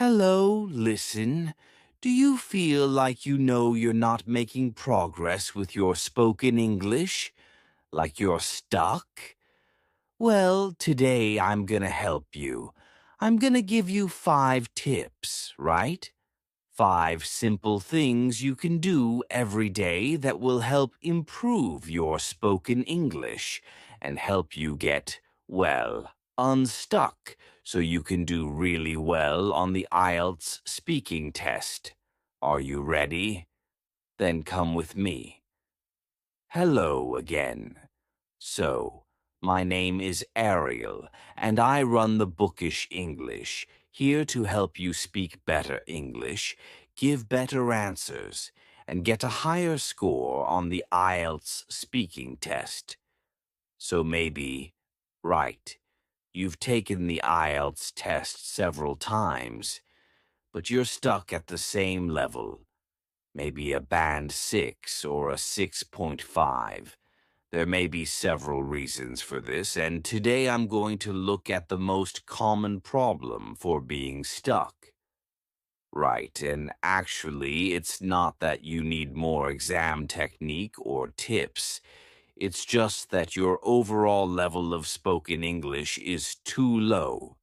Hello, listen. Do you feel like you know you're not making progress with your spoken English? Like you're stuck? Well, today I'm gonna help you. I'm gonna give you 5 tips, right? 5 simple things you can do every day that will help improve your spoken English and help you get, well, unstuck so you can do really well on the IELTS speaking test. Are you ready? Then come with me. Hello again. So, my name is Ariel, and I run the Bookish English, here to help you speak better English, give better answers, and get a higher score on the IELTS speaking test. So maybe, right, you've taken the IELTS test several times, but you're stuck at the same level, maybe a band 6 or a 6.5. There may be several reasons for this, and today I'm going to look at the most common problem for being stuck. Right, and actually, it's not that you need more exam technique or tips. It's just that your overall level of spoken English is too low.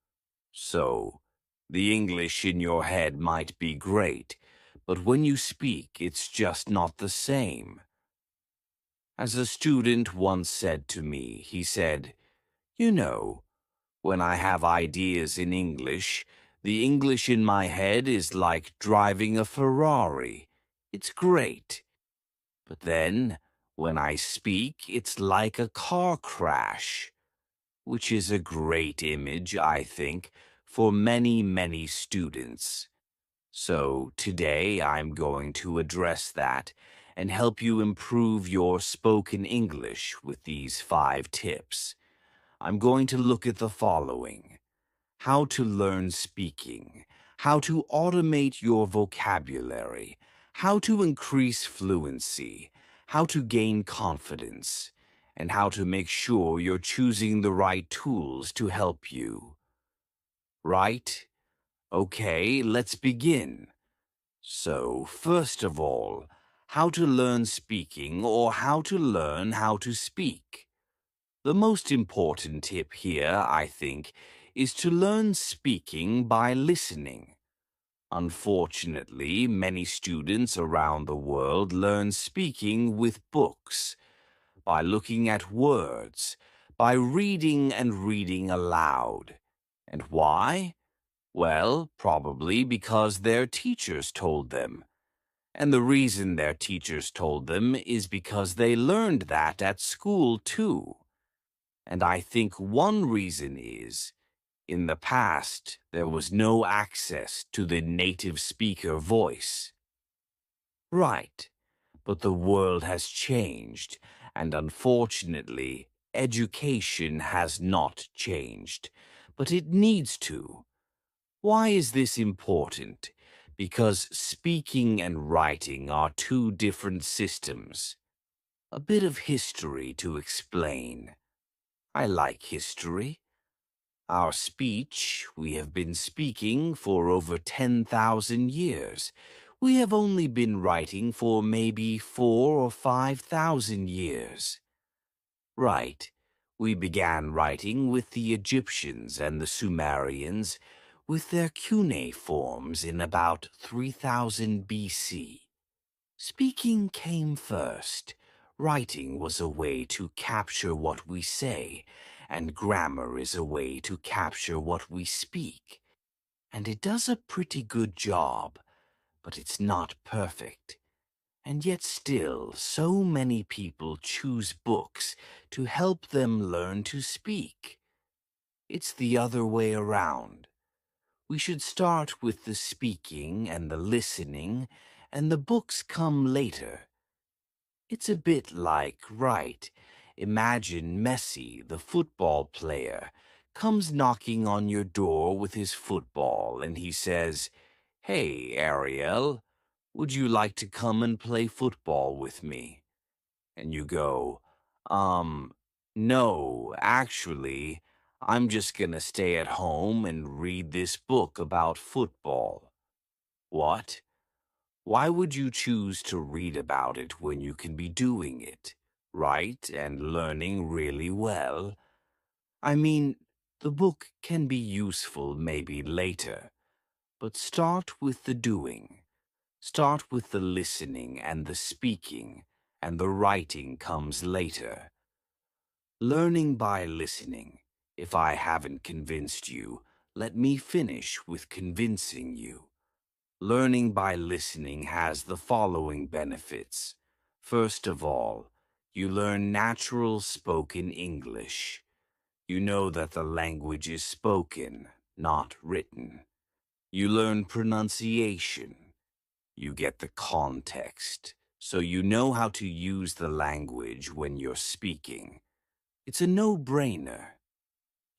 So, the English in your head might be great, but when you speak, it's just not the same. As a student once said to me, he said, "You know, when I have ideas in English, the English in my head is like driving a Ferrari. It's great. But then, when I speak, it's like a car crash," which is a great image, I think, for many, many students. So today I'm going to address that and help you improve your spoken English with these 5 tips. I'm going to look at the following: how to learn speaking, how to automate your vocabulary, how to increase fluency, how to gain confidence, and how to make sure you're choosing the right tools to help you. Right? Okay, let's begin. So, first of all, how to learn speaking or how to learn how to speak. The most important tip here, I think, is to learn speaking by listening. Unfortunately, many students around the world learn speaking with books, by looking at words, by reading and reading aloud. And why? Well, probably because their teachers told them. And the reason their teachers told them is because they learned that at school too. And I think one reason is, in the past, there was no access to the native speaker voice. Right, but the world has changed, and unfortunately, education has not changed. But it needs to. Why is this important? Because speaking and writing are 2 different systems. A bit of history to explain. I like history. Our speech, we have been speaking for over 10,000 years. We have only been writing for maybe 4 or 5,000 years. Right. We began writing with the Egyptians and the Sumerians with their cuneiforms in about 3000 BC. Speaking came first. Writing was a way to capture what we say, and grammar is a way to capture what we speak. And it does a pretty good job, but it's not perfect. And yet still, so many people choose books to help them learn to speak. It's the other way around. We should start with the speaking and the listening, and the books come later. It's a bit like, right, imagine Messi, the football player, comes knocking on your door with his football, and he says, "Hey, Ariel, would you like to come and play football with me?" And you go, um, "No, actually, I'm just gonna stay at home and read this book about football. What? Why would you choose to read about it when you can be doing it, right, and learning really well? I mean, the book can be useful maybe later, but start with the doing. Start with the listening and the speaking, and the writing comes later. Learning by listening. If I haven't convinced you, let me finish with convincing you. Learning by listening has the following benefits. First of all, you learn natural spoken English. You know that the language is spoken, not written. You learn pronunciation. You get the context, so you know how to use the language when you're speaking. It's a no-brainer.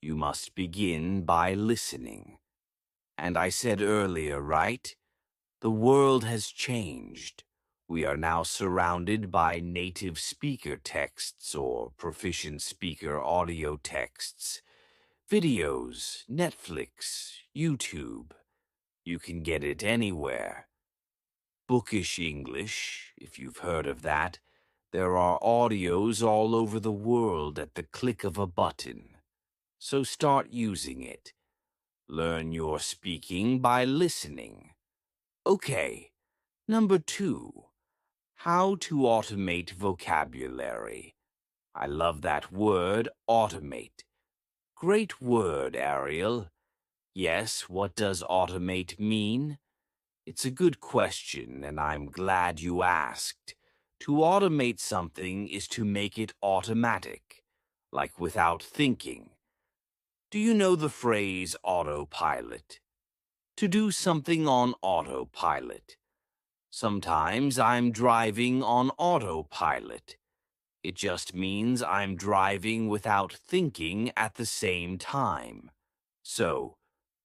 You must begin by listening. And I said earlier, right? The world has changed. We are now surrounded by native speaker texts or proficient speaker audio texts, videos, Netflix, YouTube. You can get it anywhere. Bookish English, if you've heard of that. There are audios all over the world at the click of a button. So start using it. Learn your speaking by listening. Okay, number 2. How to automate vocabulary. I love that word, automate. Great word, Ariel. Yes, what does automate mean? It's a good question, and I'm glad you asked. To automate something is to make it automatic, like without thinking. Do you know the phrase autopilot? To do something on autopilot. Sometimes I'm driving on autopilot. It just means I'm driving without thinking at the same time. So,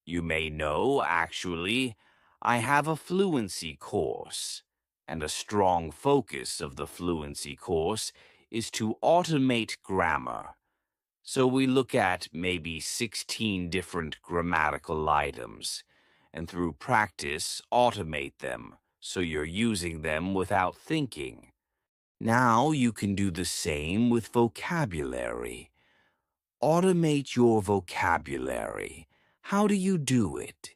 you may know, actually, I have a fluency course, and a strong focus of the fluency course is to automate grammar. So we look at maybe 16 different grammatical items, and through practice, automate them, so you're using them without thinking. Now you can do the same with vocabulary. Automate your vocabulary. How do you do it?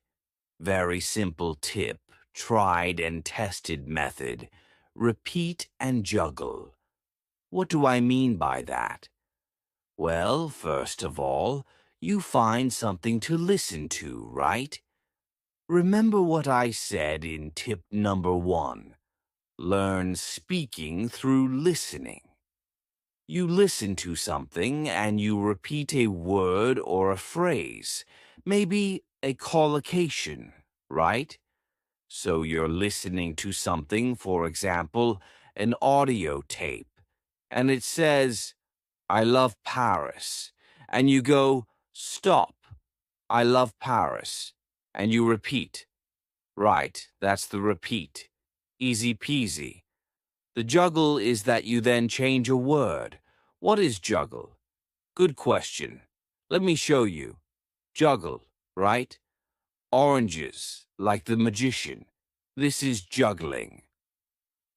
Very simple tip, tried and tested method. Repeat and juggle. What do I mean by that? Well, first of all, you find something to listen to, right? Remember what I said in tip number 1. Learn speaking through listening. You listen to something and you repeat a word or a phrase, maybe a collocation, right? So you're listening to something, for example, an audio tape, and it says, I love Paris. And you go, stop, I love Paris. And you repeat. Right, that's the repeat. Easy peasy. The juggle is that you then change a word. What is juggle? Good question. Let me show you. Juggle, right? Oranges, like the magician. This is juggling.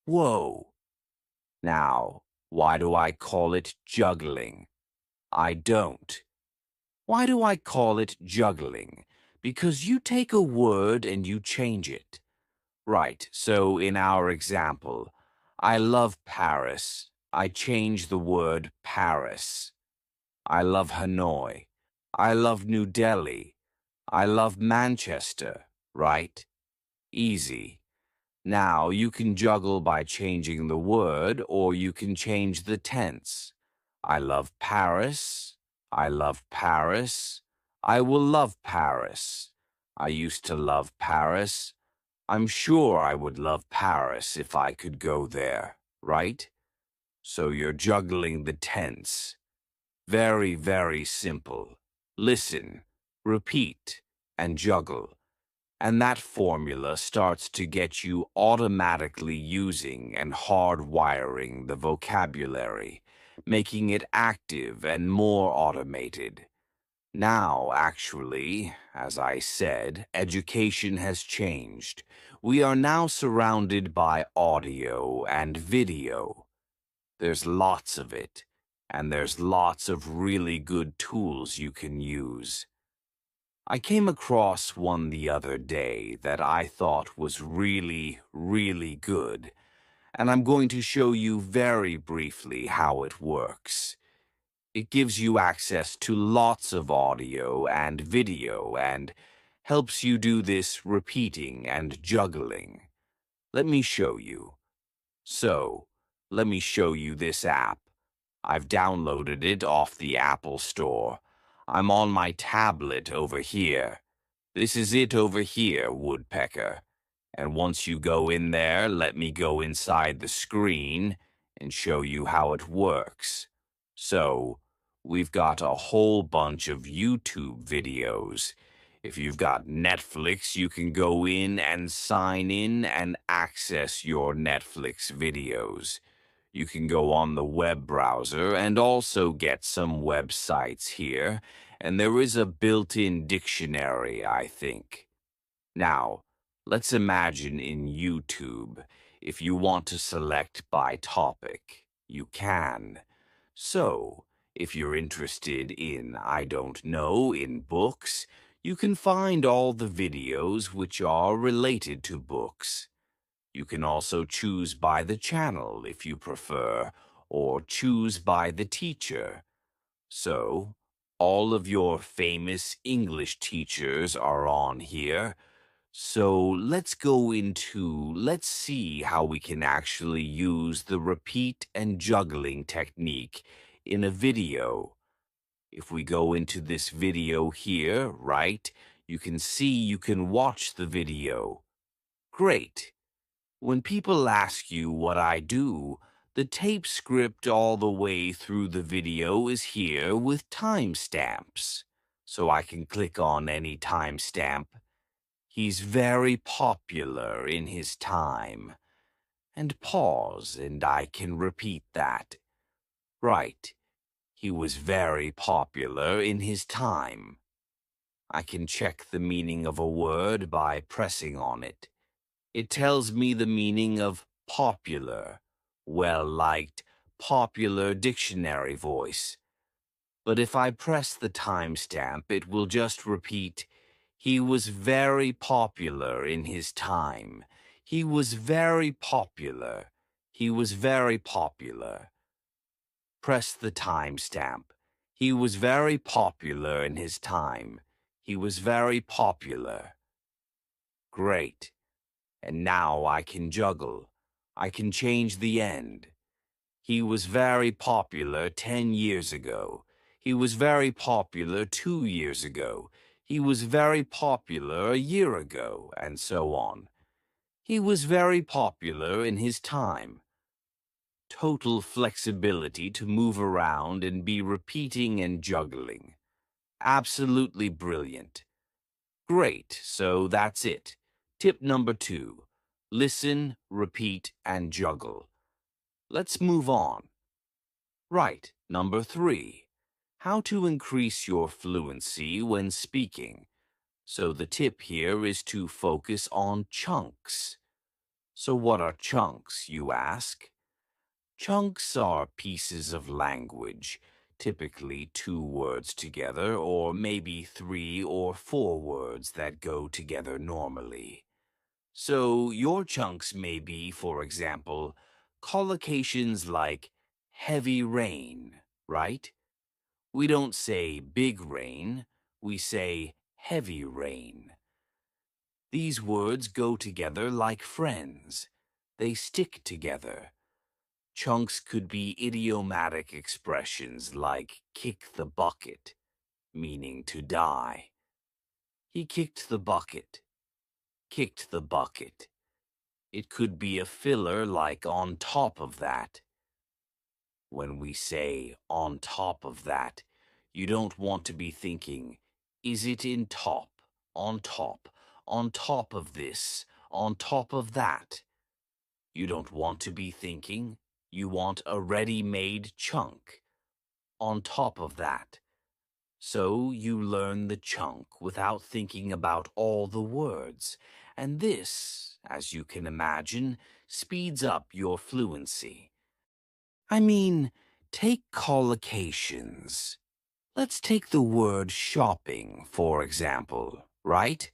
Whoa. Now, why do I call it juggling? I don't. Why do I call it juggling? Because you take a word and you change it. Right, so in our example, I love Paris. I change the word Paris. I love Hanoi. I love New Delhi. I love Manchester, right? Easy. Now, you can juggle by changing the word, or you can change the tense. I love Paris. I love Paris. I will love Paris. I used to love Paris. I'm sure I would love Paris if I could go there, right? So you're juggling the tense. Very, very simple. Listen, repeat, and juggle. And that formula starts to get you automatically using and hardwiring the vocabulary, making it active and more automated. Now, actually, as I said, education has changed. We are now surrounded by audio and video. There's lots of it, and there's lots of really good tools you can use. I came across one the other day that I thought was really good, and I'm going to show you very briefly how it works. It gives you access to lots of audio and video and helps you do this repeating and juggling. Let me show you. So, let me show you this app. I've downloaded it off the Apple Store. I'm on my tablet over here. This is it over here, Woodpecker. And once you go in there, let me go inside the screen and show you how it works. So, we've got a whole bunch of YouTube videos. If you've got Netflix, you can go in and sign in and access your Netflix videos. You can go on the web browser and also get some websites here, and there is a built-in dictionary, I think. Now, let's imagine in YouTube, if you want to select by topic, you can. So, if you're interested in, I don't know, in books, you can find all the videos which are related to books. You can also choose by the channel if you prefer, or choose by the teacher. So, all of your famous English teachers are on here. So let's see how we can actually use the repeat and juggling technique in a video. If we go into this video here, right, you can see you can watch the video. Great. When people ask you what I do, the tape script all the way through the video is here with timestamps. So I can click on any timestamp. He's very popular in his time. And pause, and I can repeat that. Right. He was very popular in his time. I can check the meaning of a word by pressing on it. It tells me the meaning of popular, well-liked, popular dictionary voice. But if I press the timestamp, it will just repeat, he was very popular in his time. He was very popular. He was very popular. Press the timestamp. He was very popular in his time. He was very popular. Great. And now I can juggle. I can change the end. He was very popular 10 years ago. He was very popular 2 years ago. He was very popular a year ago, and so on. He was very popular in his time. Total flexibility to move around and be repeating and juggling. Absolutely brilliant. Great, so that's it. Tip number 2. Listen, repeat, and juggle. Let's move on. Right, number 3. How to increase your fluency when speaking. So the tip here is to focus on chunks. So what are chunks, you ask? Chunks are pieces of language, typically 2 words together, or maybe 3 or 4 words that go together normally. So your chunks may be, for example, collocations like heavy rain, right? We don't say big rain, we say heavy rain. These words go together like friends. They stick together. Chunks could be idiomatic expressions like kick the bucket, meaning to die. He kicked the bucket. Kicked the bucket. It could be a filler like on top of that. When we say on top of that, you don't want to be thinking, is it in top, on top of this, on top of that? You don't want to be thinking, you want a ready-made chunk, on top of that. So you learn the chunk without thinking about all the words, and this, as you can imagine, speeds up your fluency. I mean, take collocations. Let's take the word shopping, for example, right?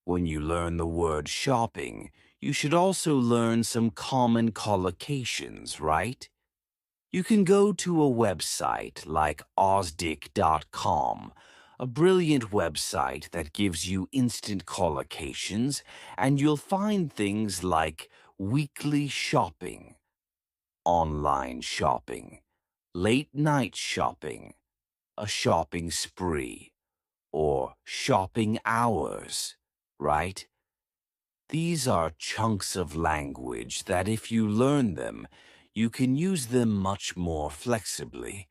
When you learn the word shopping, you should also learn some common collocations, right? You can go to a website like osdic.com, a brilliant website that gives you instant collocations, and you'll find things like weekly shopping, online shopping, late night shopping, a shopping spree, or shopping hours, right? These are chunks of language that if you learn them, you can use them much more flexibly.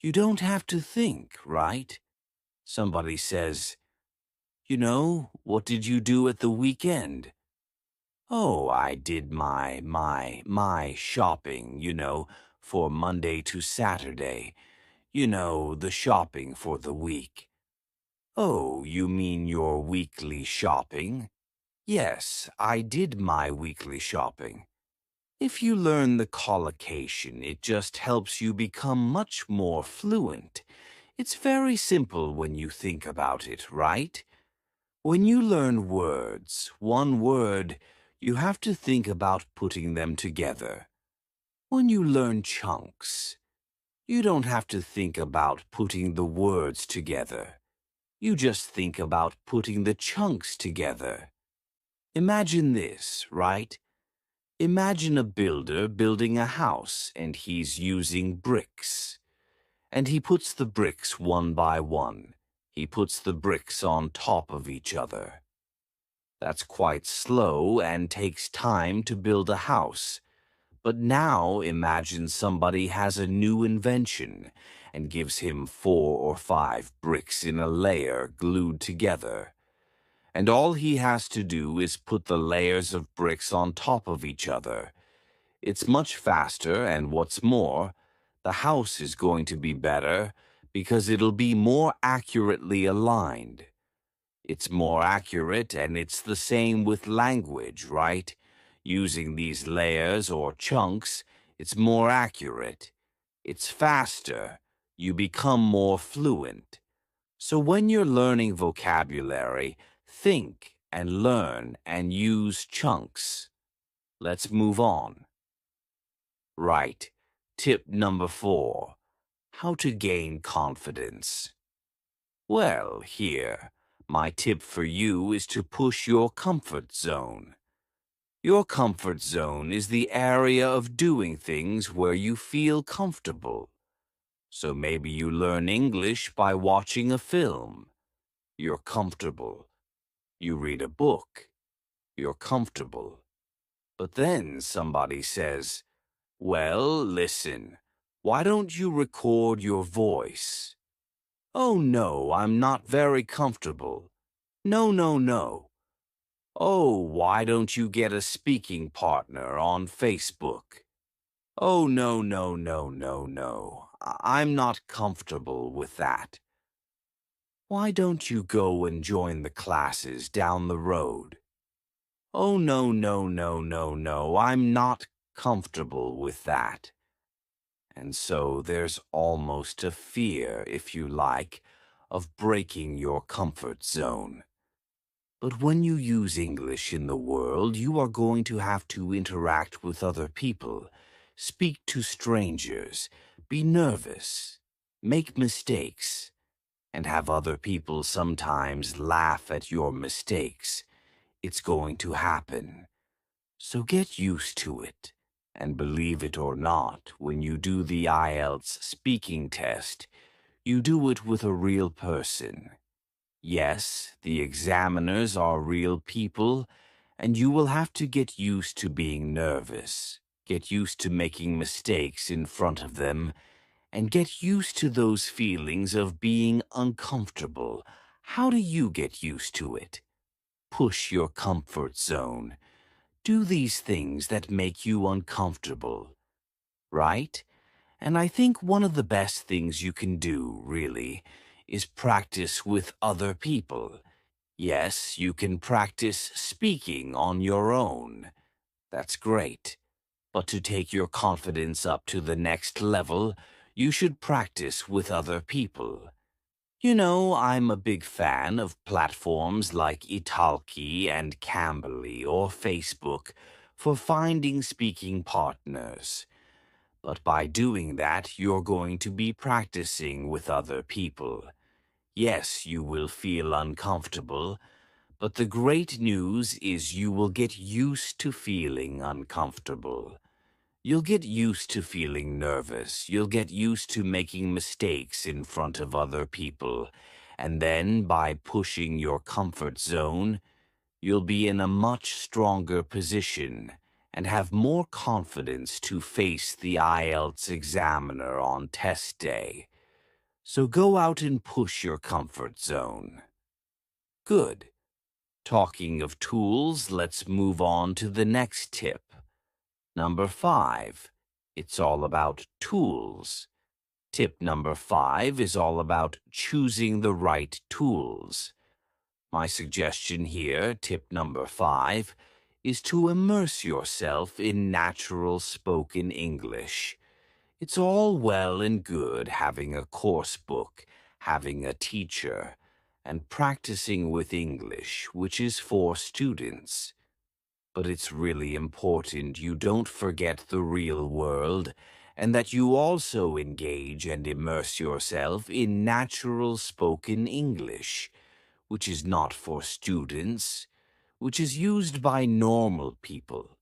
You don't have to think, right? Somebody says, what did you do at the weekend? Oh, I did my shopping, for Monday to Saturday. The shopping for the week. Oh, you mean your weekly shopping? Yes, I did my weekly shopping. If you learn the collocation, it just helps you become much more fluent. It's very simple when you think about it, right? When you learn words, one word, you have to think about putting them together. When you learn chunks, you don't have to think about putting the words together. You just think about putting the chunks together. Imagine this, right? Imagine a builder building a house and he's using bricks. And he puts the bricks one by one. He puts the bricks on top of each other. That's quite slow and takes time to build a house. But now imagine somebody has a new invention and gives him 4 or 5 bricks in a layer glued together. And all he has to do is put the layers of bricks on top of each other. It's much faster, and what's more, the house is going to be better because it'll be more accurately aligned. It's more accurate, and it's the same with language, right? Using these layers or chunks, it's more accurate. It's faster. You become more fluent. So when you're learning vocabulary, think and learn and use chunks. Let's move on. Right. Tip number 4. How to gain confidence. Well, here, my tip for you is to push your comfort zone. Your comfort zone is the area of doing things where you feel comfortable. So maybe you learn English by watching a film. You're comfortable. You read a book. You're comfortable. But then somebody says, well, listen, why don't you record your voice? Oh, no, I'm not very comfortable. No, no, no. Oh, why don't you get a speaking partner on Facebook? Oh, no, no, no, no, no. I'm not comfortable with that. Why don't you go and join the classes down the road? Oh, no, no, no, no, no. I'm not comfortable with that. And so there's almost a fear, if you like, of breaking your comfort zone. But when you use English in the world, you are going to have to interact with other people, speak to strangers, be nervous, make mistakes, and have other people sometimes laugh at your mistakes. It's going to happen. So get used to it. And believe it or not, when you do the IELTS speaking test, you do it with a real person. Yes, the examiners are real people, and you will have to get used to being nervous, get used to making mistakes in front of them, and get used to those feelings of being uncomfortable. How do you get used to it? Push your comfort zone. Do these things that make you uncomfortable, right? And I think one of the best things you can do, really, is practice with other people. Yes, you can practice speaking on your own. That's great. But to take your confidence up to the next level, you should practice with other people. You know, I'm a big fan of platforms like Italki and Cambly or Facebook for finding speaking partners. But by doing that, you're going to be practicing with other people. Yes, you will feel uncomfortable, but the great news is you will get used to feeling uncomfortable. You'll get used to feeling nervous. You'll get used to making mistakes in front of other people. And then, by pushing your comfort zone, you'll be in a much stronger position and have more confidence to face the IELTS examiner on test day. So go out and push your comfort zone. Good. Talking of tools, let's move on to the next tip. Number 5. It's all about tools. Tip number 5 is all about choosing the right tools. My suggestion here, tip number 5, is to immerse yourself in natural spoken English. It's all well and good having a course book, having a teacher, and practicing with English, which is for students. But it's really important you don't forget the real world, and that you also engage and immerse yourself in natural spoken English, which is not for students, which is used by normal people,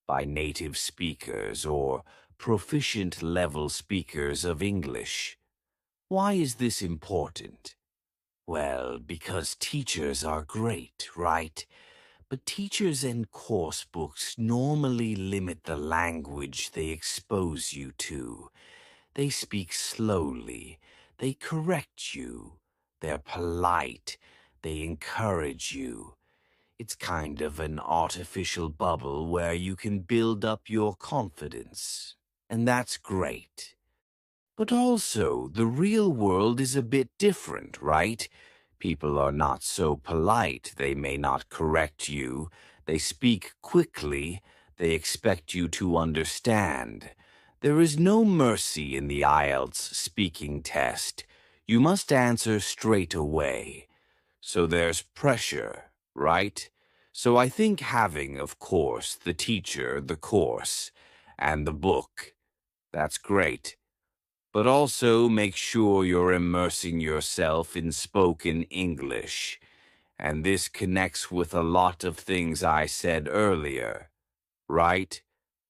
by native speakers or proficient level speakers of English. Why is this important? Well, because teachers are great, right? But teachers and course books normally limit the language they expose you to. They speak slowly. They correct you. They're polite. They encourage you. It's kind of an artificial bubble where you can build up your confidence. And that's great. But also, the real world is a bit different, right? People are not so polite. They may not correct you. They speak quickly. They expect you to understand. There is no mercy in the IELTS speaking test. You must answer straight away. So there's pressure, right? So I think having, of course, the teacher, the course, and the book, that's great. But also make sure you're immersing yourself in spoken English. And this connects with a lot of things I said earlier, right?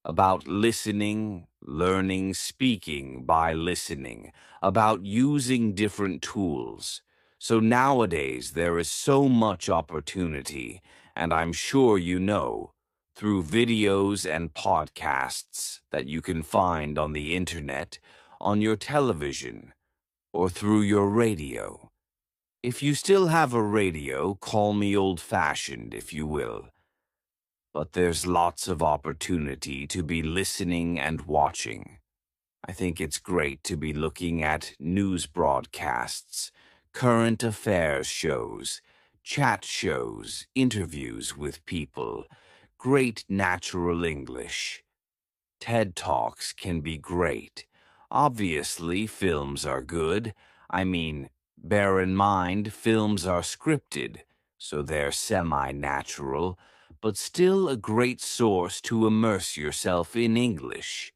About listening, learning, speaking by listening, about using different tools. So nowadays there is so much opportunity, and I'm sure you know, through videos and podcasts that you can find on the internet, on your television, or through your radio. If you still have a radio, call me old-fashioned, if you will. But there's lots of opportunity to be listening and watching. I think it's great to be looking at news broadcasts, current affairs shows, chat shows, interviews with people, great natural English. TED Talks can be great. Obviously, films are good. I mean, bear in mind, films are scripted, so they're semi-natural, but still a great source to immerse yourself in English.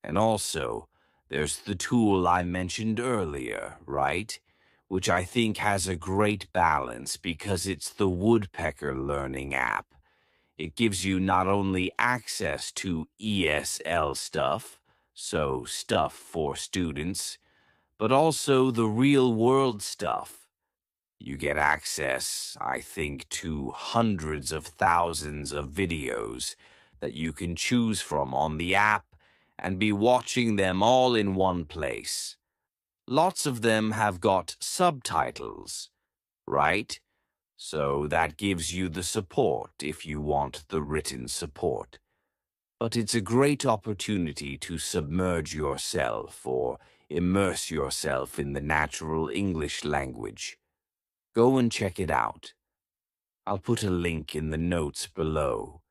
And also, there's the tool I mentioned earlier, right? Which I think has a great balance because it's the Woodpecker Learning app. It gives you not only access to ESL stuff, so stuff for students, but also the real-world stuff. You get access, I think, to hundreds of thousands of videos that you can choose from on the app and be watching them all in one place. Lots of them have got subtitles, right? So that gives you the support if you want the written support. But it's a great opportunity to submerge yourself or immerse yourself in the natural English language. Go and check it out. I'll put a link in the notes below.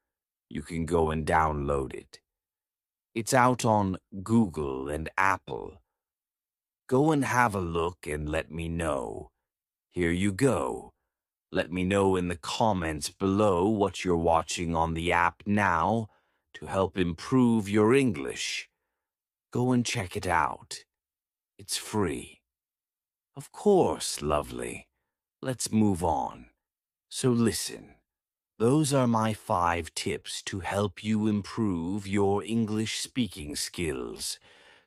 You can go and download it. It's out on Google and Apple. Go and have a look and let me know. Here you go. Let me know in the comments below what you're watching on the app now to help improve your English. Go and check it out. It's free. Of course, lovely. Let's move on. So listen. Those are my 5 tips to help you improve your English speaking skills.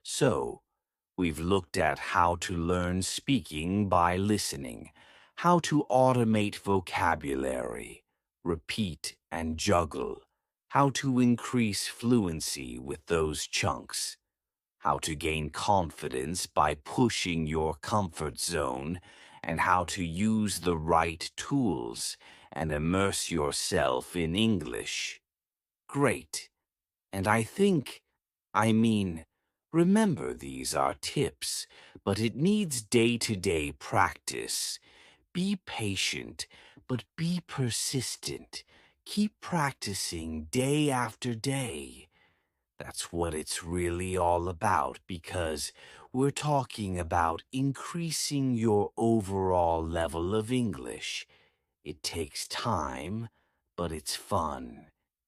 So, we've looked at how to learn speaking by listening, how to automate vocabulary, repeat and juggle, how to increase fluency with those chunks, how to gain confidence by pushing your comfort zone, and how to use the right tools and immerse yourself in English. Great. And remember these are tips, but it needs day-to-day practice. Be patient, but be persistent. Keep practicing day after day. That's what it's really all about, because we're talking about increasing your overall level of English. It takes time, but it's fun.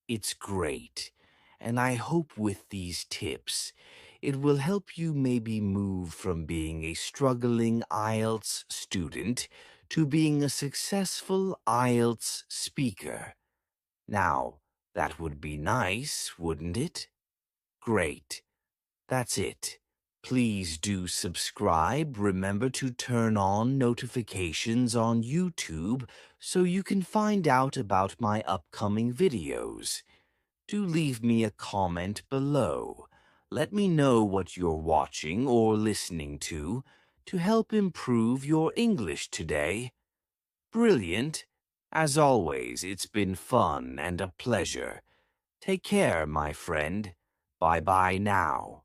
It's great. And I hope with these tips, it will help you maybe move from being a struggling IELTS student to being a successful IELTS speaker. Now, that would be nice, wouldn't it? Great. That's it. Please do subscribe. Remember to turn on notifications on YouTube so you can find out about my upcoming videos. Do leave me a comment below. Let me know what you're watching or listening to help improve your English today. Brilliant. As always, it's been fun and a pleasure. Take care, my friend. Bye-bye now.